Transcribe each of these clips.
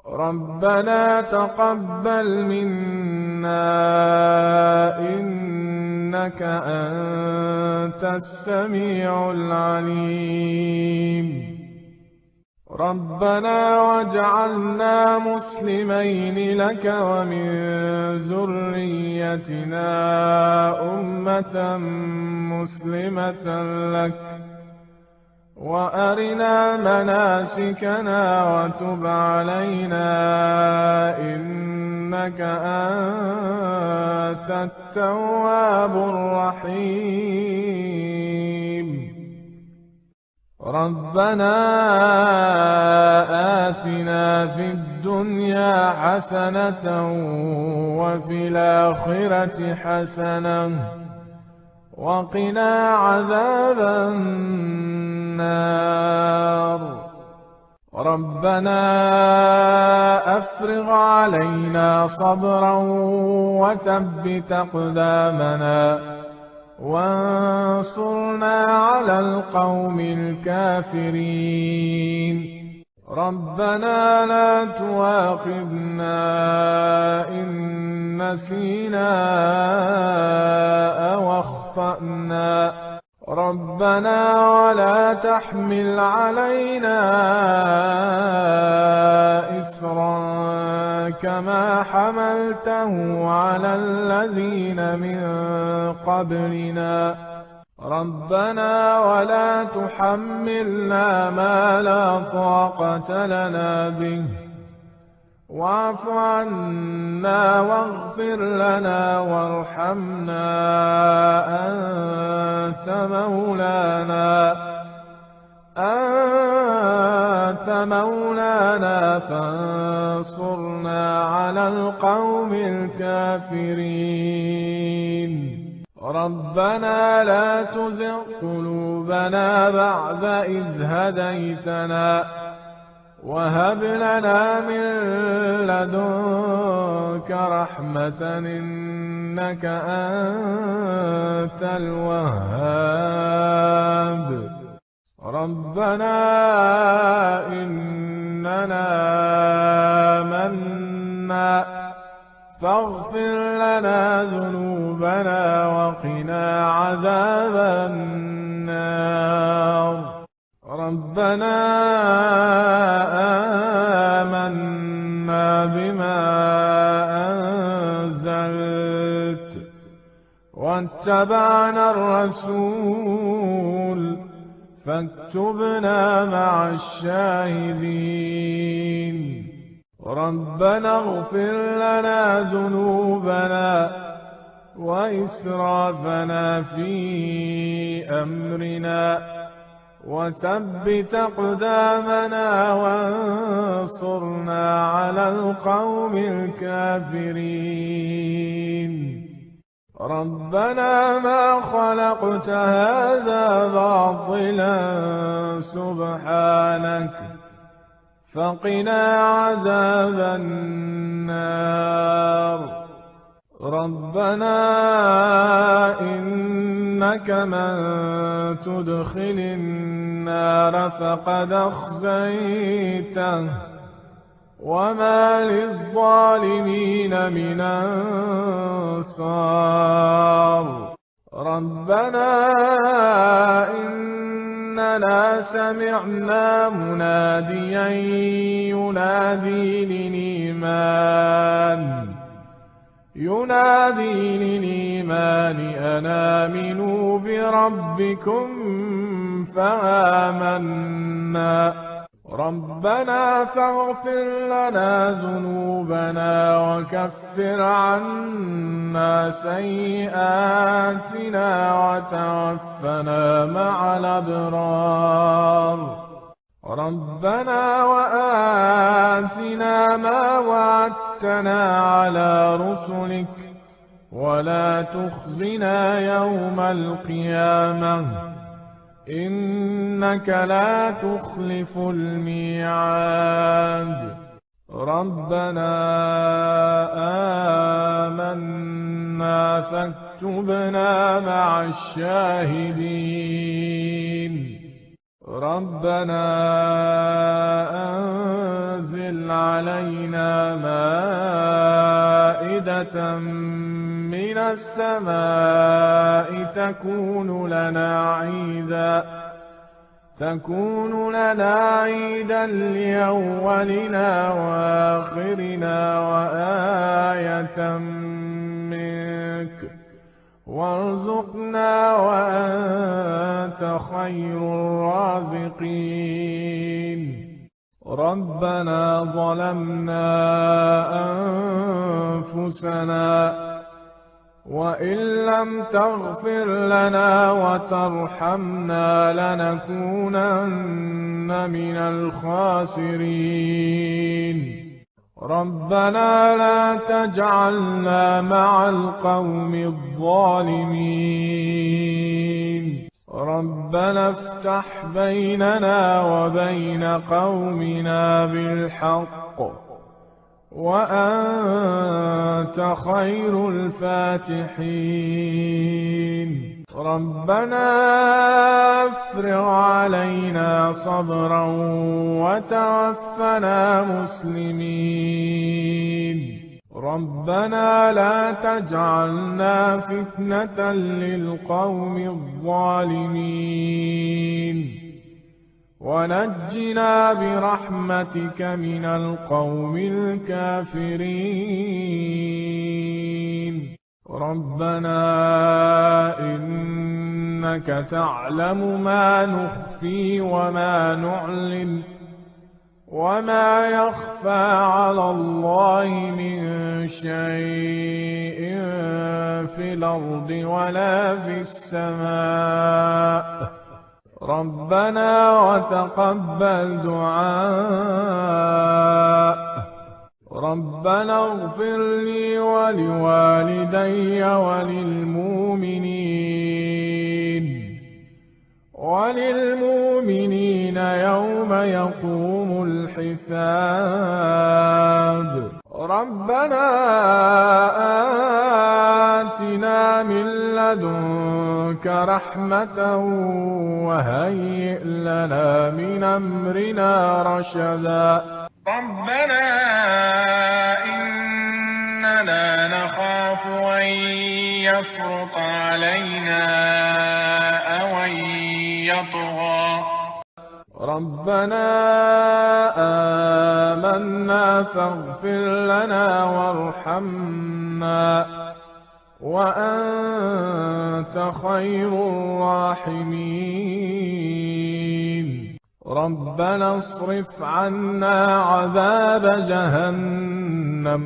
ربنا تقبل منا إنك أنت السميع العليم. ربنا واجعلنا مسلمين لك ومن ذريتنا أمة مسلمة لك وأرنا مناسكنا وتب علينا إنك أنت التواب الرحيم. ربنا آتنا في الدنيا حسنة وفي الآخرة حسنة وقنا عذاب النار. ربنا أفرغ علينا صبرا وثبت أقدامنا وانصرنا على القوم الكافرين. ربنا لا تؤاخذنا إن نسينا أو أخطأنا. ربنا ولا تحمل علينا إصرا كما حملته على الذين من قبلنا. ربنا ولا تحملنا ما لا طاقة لنا به واعف عنا واغفر لنا وارحمنا أنت مولانا فانصرنا على القوم الكافرين. ربنا لا تزغ قلوبنا بعد إذ هديتنا وهب لنا من لدنك رحمة إنك أنت الوهاب. ربنا إننا آمنا فاغفر لنا ذنوبنا وقنا عذاب النار. ربنا آمنا بما أنزلت واتبعنا الرسول فاكتبنا مع الشاهدين. ربنا اغفر لنا ذنوبنا وإسرافنا في أمرنا وثبت أقدامنا وانصرنا على القوم الكافرين. ربنا ما خلقت هذا باطلا سبحانك فقنا عذاب النار. ربنا إنك من تدخل النار فقد أخزيته وما للظالمين من أنصار. ربنا إننا سمعنا مناديا ينادي للإيمان أن آمنوا بربكم فآمنا. ربنا فاغفر لنا ذنوبنا وكفر عنا سيئاتنا وتوفنا مع الأبرار. ربنا وآتنا ما وعدتنا على رسلك ولا تخزنا يوم القيامة إنك لا تخلف الميعاد. ربنا آمنا فاكتبنا مع الشاهدين. ربنا أنزل علينا علينا مائدة من السماء تكون لنا عيدا لأولنا وآخرنا وآية منك، وارزقنا وأنت خير الرازقين. ربنا ظلمنا أنفسنا وإن لم تغفر لنا وترحمنا لنكونن من الخاسرين. ربنا لا تجعلنا مع القوم الظالمين. ربنا افتح بيننا وبين قومنا بالحق وأنت خير الفاتحين. ربنا افرغ علينا صبرا وتوفنا مسلمين. ربنا لا تجعلنا فتنة للقوم الظالمين ونجنا برحمتك من القوم الكافرين. ربنا إنك تعلم ما نخفي وما نعلن وما يخفى على الله من شيء في الأرض ولا في السماء. ربنا وتقبل دعاء. ربنا اغفر لي ولوالدي وللمؤمنين يوم يقوم الحساب. ربنا آتنا من لدنك رحمة وهيئ لنا من أمرنا رشدا. ربنا إننا نخاف أن يفرط علينا أو أن يطغى. ربنا آمنا فاغفر لنا وارحمنا وأنت خير الراحمين. ربنا اصرف عنا عذاب جهنم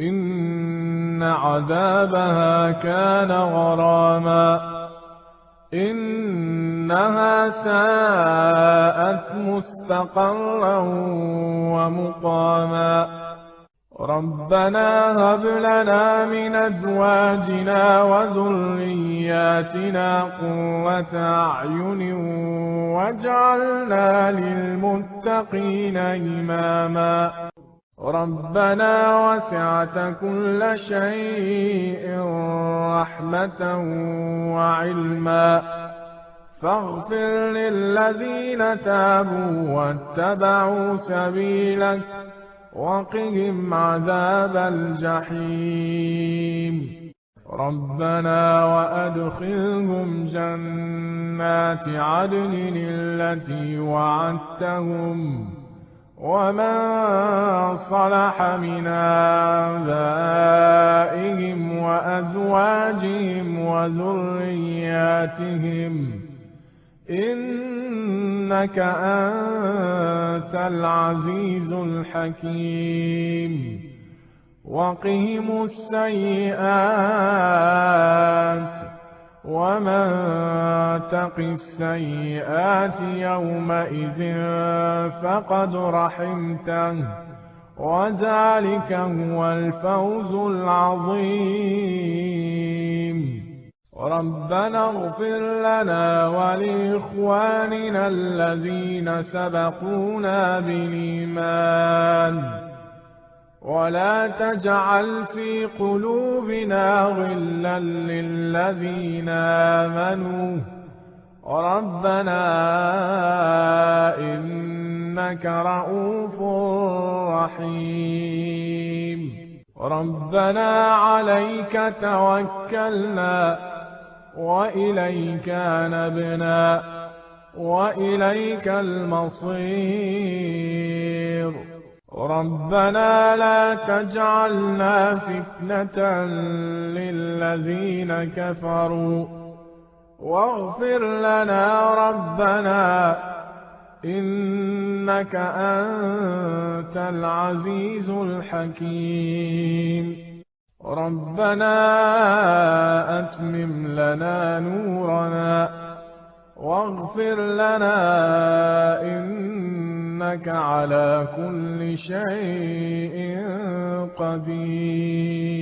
إن عذابها كان غراما إنها ساءت مستقرا ومقاما. ربنا هب لنا من أزواجنا وذرياتنا قرة أعين واجعلنا للمتقين إماما. ربنا وسعت كل شيء رحمة وعلما فاغفر للذين تابوا واتبعوا سبيلك وقهم عذاب الجحيم. ربنا وأدخلهم جنات عدن التي وعدتهم ومن صلح من آبائهم وأزواجهم وذرياتهم إنك أنت العزيز الحكيم. وقهم السيئات ومن تق السيئات يومئذ فقد رحمته وذلك هو الفوز العظيم. ربنا اغفر لنا ولإخواننا الذين سبقونا بالإيمان ولا تجعل في قلوبنا غلا للذين آمنوا ربنا إنك رؤوف رحيم. ربنا عليك توكلنا وإليك نبنا وإليك المصير. ربنا لا تجعلنا فتنة للذين كفروا واغفر لنا ربنا إنك أنت العزيز الحكيم. ربنا أتمم لنا نورنا واغفر لنا إنك على كل شيء قدير.